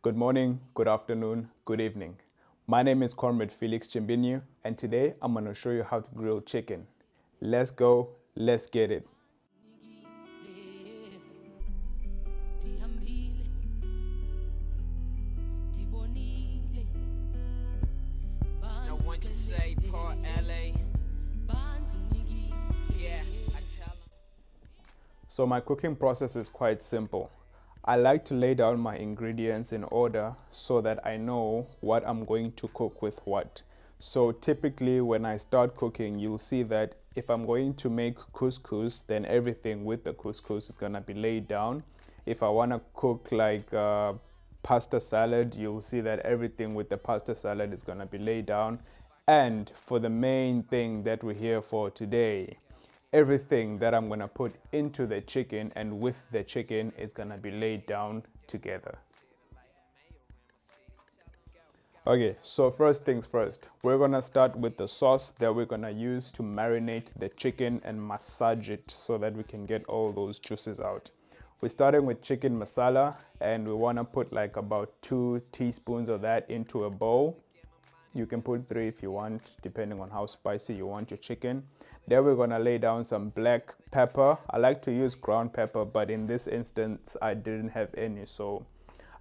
Good morning, good afternoon, good evening. My name is Comrade Felix Chimbinyu, and today I'm going to show you how to grill chicken. Let's go, let's get it. So my cooking process is quite simple. I like to lay down my ingredients in order so that I know what I'm going to cook with what. So typically when I start cooking, you'll see that if I'm going to make couscous, then everything with the couscous is going to be laid down. If I want to cook like pasta salad, you'll see that everything with the pasta salad is going to be laid down. And for the main thing that we're here for today, everything that I'm going to put into the chicken and with the chicken is going to be laid down together. Okay, so first things first, we're going to start with the sauce that we're going to use to marinate the chicken and massage it so that we can get all those juices out. We're starting with chicken masala, and we want to put like about 2 teaspoons of that into a bowl. You can put 3 if you want, depending on how spicy you want your chicken. Then we're going to lay down some black pepper. I like to use ground pepper, but in this instance, I didn't have any. So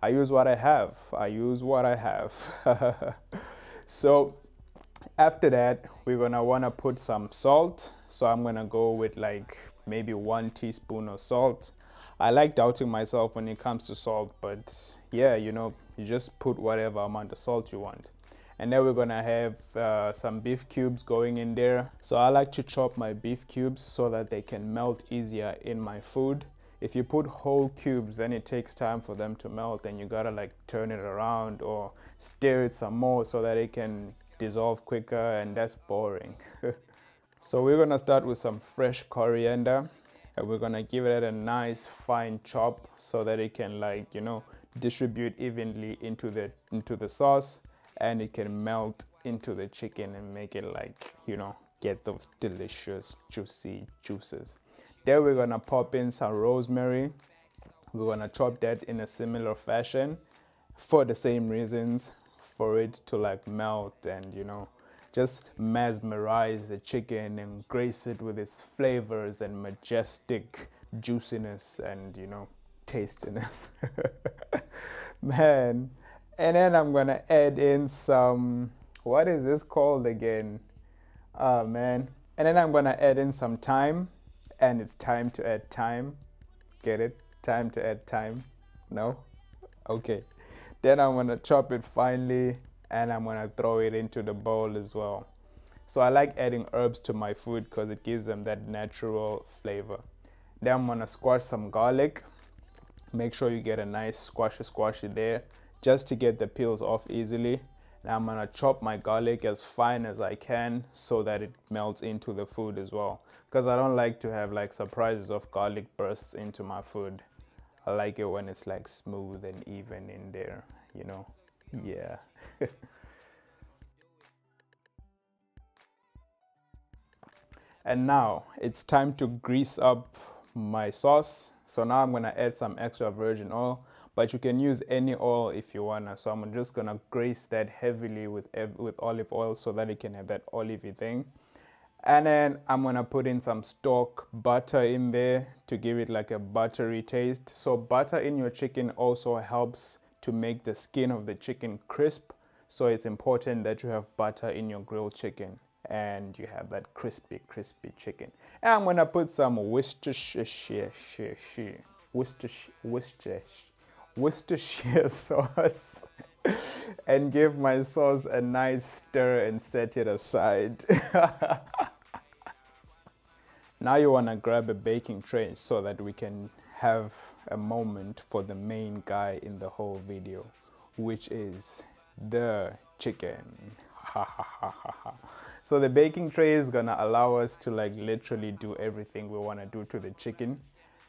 I use what I have. So after that, we're going to want to put some salt. So I'm going to go with like maybe 1 teaspoon of salt. I like doubting myself when it comes to salt, but yeah, you know, you just put whatever amount of salt you want. And then we're gonna have some beef cubes going in there. So I like to chop my beef cubes so that they can melt easier in my food. If you put whole cubes, then it takes time for them to melt, and you gotta like turn it around or stir it some more so that it can dissolve quicker, and that's boring. So we're gonna start with some fresh coriander, and we're gonna give it a nice fine chop so that it can, like, you know, distribute evenly into the sauce, and it can melt into the chicken and make it, like, you know, get those delicious juicy juices. Then we're gonna pop in some rosemary. We're gonna chop that in a similar fashion for the same reasons, for it to like melt and, you know, just mesmerize the chicken and grace it with its flavors and majestic juiciness and, you know, tastiness. Man. And then I'm gonna add in some, what is this called again? Oh man. And then I'm gonna add in some thyme, and it's time to add thyme. Get it? Time to add thyme? No? Okay. Then I'm gonna chop it finely, and I'm gonna throw it into the bowl as well. So I like adding herbs to my food because it gives them that natural flavor. Then I'm gonna squash some garlic. Make sure you get a nice squashy there, just to get the peels off easily. Now I'm gonna chop my garlic as fine as I can so that it melts into the food as well, because I don't like to have like surprises of garlic bursts into my food. I like it when it's like smooth and even in there, you know. Yeah. And now it's time to grease up my sauce. So now I'm gonna add some extra virgin oil, but you can use any oil if you wanna. So I'm just gonna grease that heavily with olive oil so that it can have that olivey thing. And then I'm gonna put in some stock butter in there to give it like a buttery taste. So butter in your chicken also helps to make the skin of the chicken crisp. So it's important that you have butter in your grilled chicken and you have that crispy chicken. And I'm gonna put some Worcestershire sauce and give my sauce a nice stir and set it aside. Now you want to grab a baking tray so that we can have a moment for the main guy in the whole video, which is the chicken. So the baking tray is gonna allow us to like literally do everything we want to do to the chicken.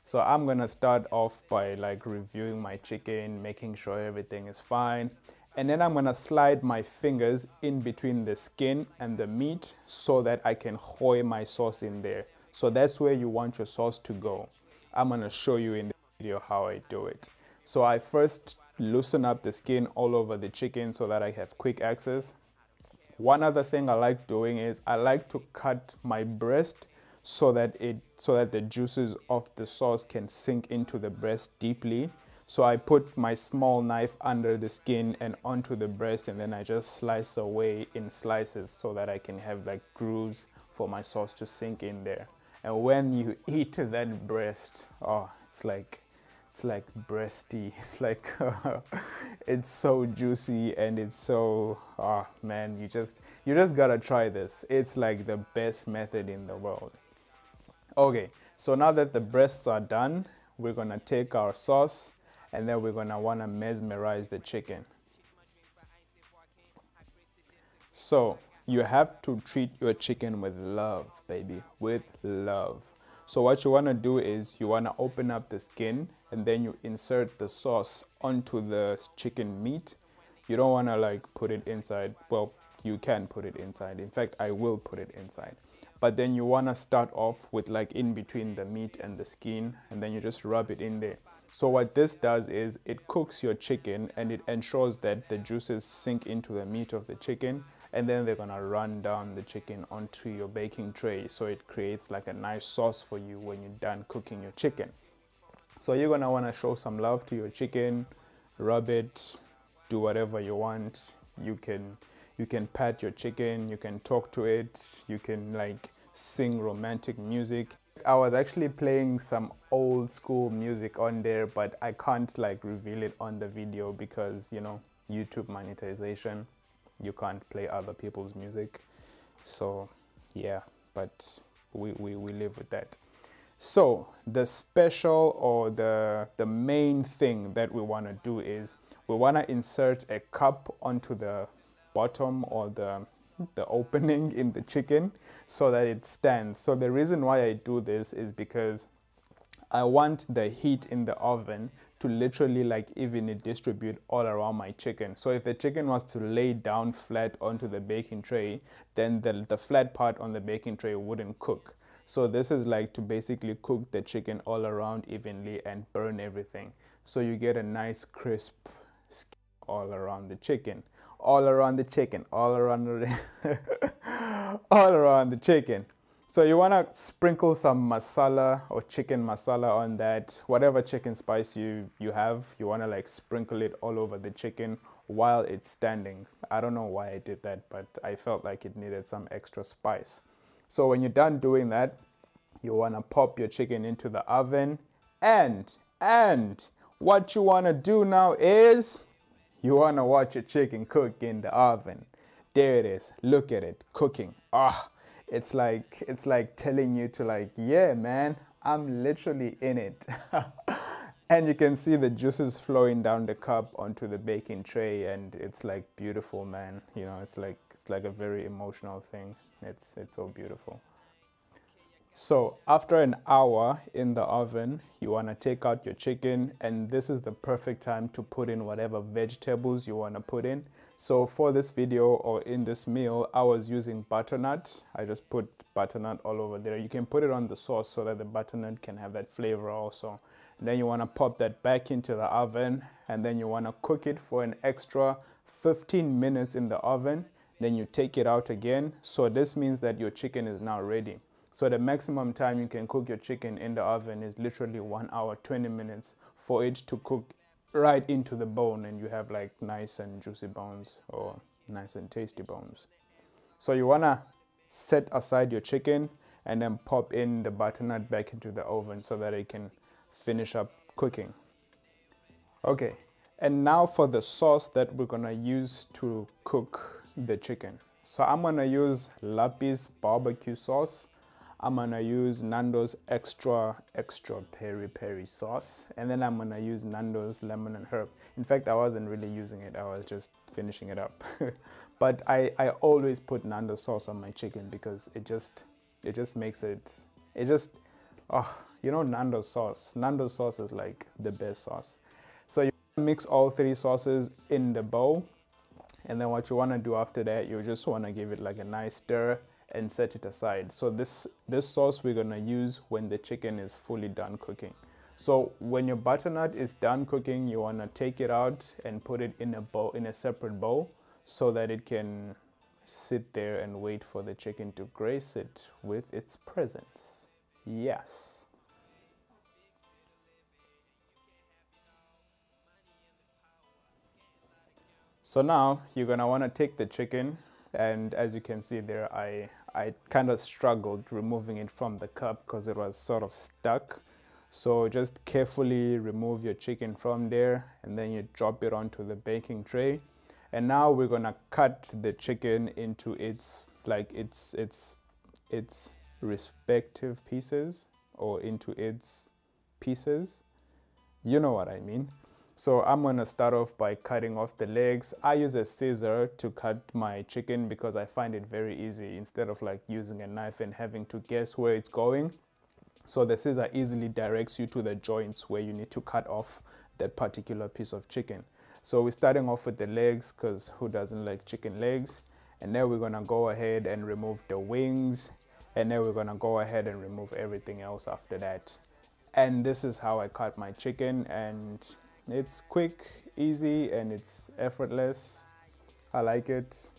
So I'm gonna start off by like reviewing my chicken, making sure everything is fine. And then I'm gonna slide my fingers in between the skin and the meat so that I can hoy my sauce in there. So that's where you want your sauce to go. I'm gonna show you in the video how I do it. So I first loosen up the skin all over the chicken so that I have quick access. One other thing I like doing is I like to cut my breast so that the juices of the sauce can sink into the breast deeply. So I put my small knife under the skin and onto the breast, and then I just slice away in slices so that I can have like grooves for my sauce to sink in there. And when you eat that breast, oh, it's like breasty. It's like it's so juicy and it's so, oh man, you just gotta try this. It's like the best method in the world. Okay, so now that the breasts are done, we're gonna take our sauce and then we're gonna wanna mesmerize the chicken. So you have to treat your chicken with love, baby, with love. So what you wanna do is you wanna open up the skin and then you insert the sauce onto the chicken meat. You don't wanna like put it inside. Well, you can put it inside. In fact, I will put it inside. But then you wanna start off with like in between the meat and the skin, and then you just rub it in there. So what this does is it cooks your chicken and it ensures that the juices sink into the meat of the chicken, and then they're gonna run down the chicken onto your baking tray. So it creates like a nice sauce for you when you're done cooking your chicken. So you're gonna wanna show some love to your chicken, rub it, do whatever you want. You can pat your chicken, you can talk to it, you can like sing romantic music. I was actually playing some old school music on there, but I can't like reveal it on the video because, you know, YouTube monetization, you can't play other people's music. So yeah, but we live with that. So the special or the main thing that we want to do is we want to insert a cup onto the bottom or the opening in the chicken so that it stands. So the reason why I do this is because I want the heat in the oven to literally like evenly distribute all around my chicken. So if the chicken was to lay down flat onto the baking tray, then the flat part on the baking tray wouldn't cook. So this is like to basically cook the chicken all around evenly and burn everything. So you get a nice crisp skin all around the chicken. All around the chicken, all around the all around the chicken. So you want to sprinkle some masala or chicken masala on that. Whatever chicken spice you have, you want to like sprinkle it all over the chicken while it's standing. I don't know why I did that, but I felt like it needed some extra spice. So when you're done doing that, you want to pop your chicken into the oven, and what you want to do now is you want to watch your chicken cook in the oven. There it is. Look at it cooking. Ah, it's like telling you to like, yeah, man, I'm literally in it. And you can see the juices flowing down the cup onto the baking tray, and it's like beautiful, man. You know, it's like a very emotional thing. It's so beautiful. So after an hour in the oven, you want to take out your chicken, and this is the perfect time to put in whatever vegetables you want to put in. So for this video or in this meal, I was using butternut. I just put butternut all over there. You can put it on the sauce so that the butternut can have that flavor also. And then you want to pop that back into the oven, and then you want to cook it for an extra 15 minutes in the oven. Then you take it out again. So this means that your chicken is now ready. So the maximum time you can cook your chicken in the oven is literally 1 hour, 20 minutes for it to cook right into the bone, and you have like nice and juicy bones or nice and tasty bones. So you want to set aside your chicken and then pop in the butternut back into the oven so that it can finish up cooking. Okay, and now for the sauce that we're gonna use to cook the chicken. So I'm gonna use Lapis barbecue sauce. I'm gonna use Nando's extra peri sauce, and then I'm gonna use Nando's lemon and herb. In fact, I wasn't really using it, I was just finishing it up. But I always put Nando's sauce on my chicken because it just makes it oh, you know, Nando's sauce is like the best sauce. So you mix all three sauces in the bowl, and then what you want to do after that, you just want to give it like a nice stir and set it aside. So this sauce we're gonna use when the chicken is fully done cooking. So when your butternut is done cooking, you want to take it out and put it in a bowl, in a separate bowl, so that it can sit there and wait for the chicken to grace it with its presence. Yes. So now you're gonna want to take the chicken, and as you can see there, I kind of struggled removing it from the cup because it was sort of stuck. So just carefully remove your chicken from there, and then you drop it onto the baking tray. And now we're gonna cut the chicken into its respective pieces, or into its pieces. You know what I mean. So I'm gonna start off by cutting off the legs. I use a scissor to cut my chicken because I find it very easy instead of like using a knife and having to guess where it's going. So the scissor easily directs you to the joints where you need to cut off that particular piece of chicken. So we're starting off with the legs, because who doesn't like chicken legs? And then we're gonna go ahead and remove the wings, and then we're gonna go ahead and remove everything else after that. And this is how I cut my chicken, and it's quick, easy, and it's effortless. I like it.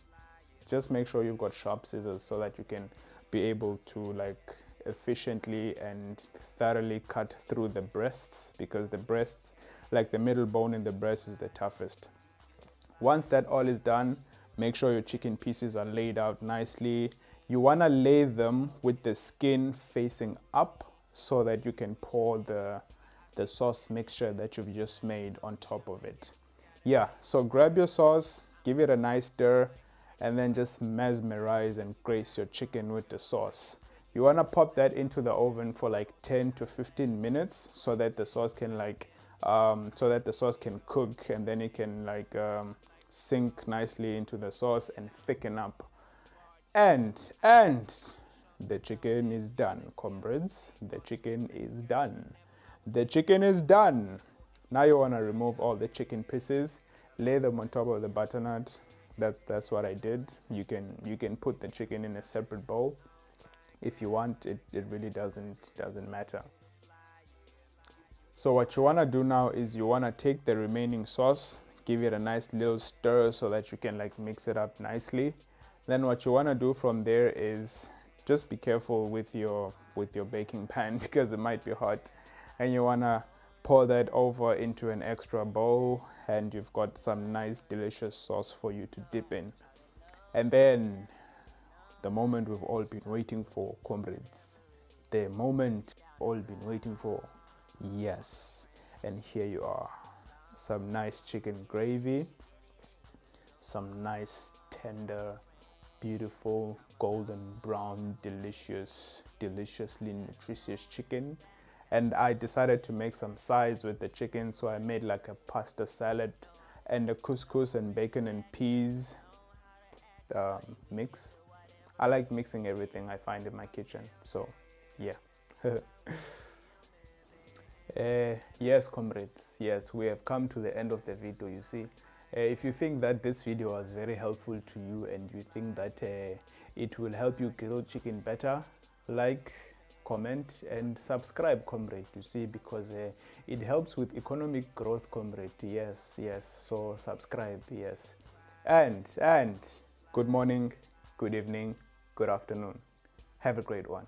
Just make sure you've got sharp scissors so that you can be able to like efficiently and thoroughly cut through the breasts, because the breasts, like the middle bone in the breast, is the toughest. Once that all is done, make sure your chicken pieces are laid out nicely. You want to lay them with the skin facing up so that you can pour the sauce mixture that you've just made on top of it. Yeah, so grab your sauce, give it a nice stir, and then just mesmerize and grace your chicken with the sauce. You want to pop that into the oven for like 10 to 15 minutes so that the sauce can cook, and then it can like sink nicely into the sauce and thicken up. And the chicken is done, comrades. The chicken is done. The chicken is done. Now you want to remove all the chicken pieces, lay them on top of the butternut. That's what I did. You can put the chicken in a separate bowl if you want. It really doesn't matter. So what you want to do now is you want to take the remaining sauce, give it a nice little stir so that you can like mix it up nicely. Then what you want to do from there is just be careful with your baking pan because it might be hot, and you want to pour that over into an extra bowl, and you've got some nice delicious sauce for you to dip in. And then the moment we've all been waiting for, comrades. The moment we've all been waiting for. Yes. And here you are. Some nice chicken gravy. Some nice, tender, beautiful, golden brown, deliciously nutritious chicken. And I decided to make some sides with the chicken, so I made like a pasta salad and a couscous and bacon and peas mix. I like mixing everything I find in my kitchen, so yeah. Yes, comrades, yes, we have come to the end of the video. You see, if you think that this video was very helpful to you and you think that it will help you grill chicken better, like, comment and subscribe, comrade, you see, because it helps with economic growth, comrade. Yes, so subscribe. Yes, and good morning, good evening, good afternoon. Have a great one.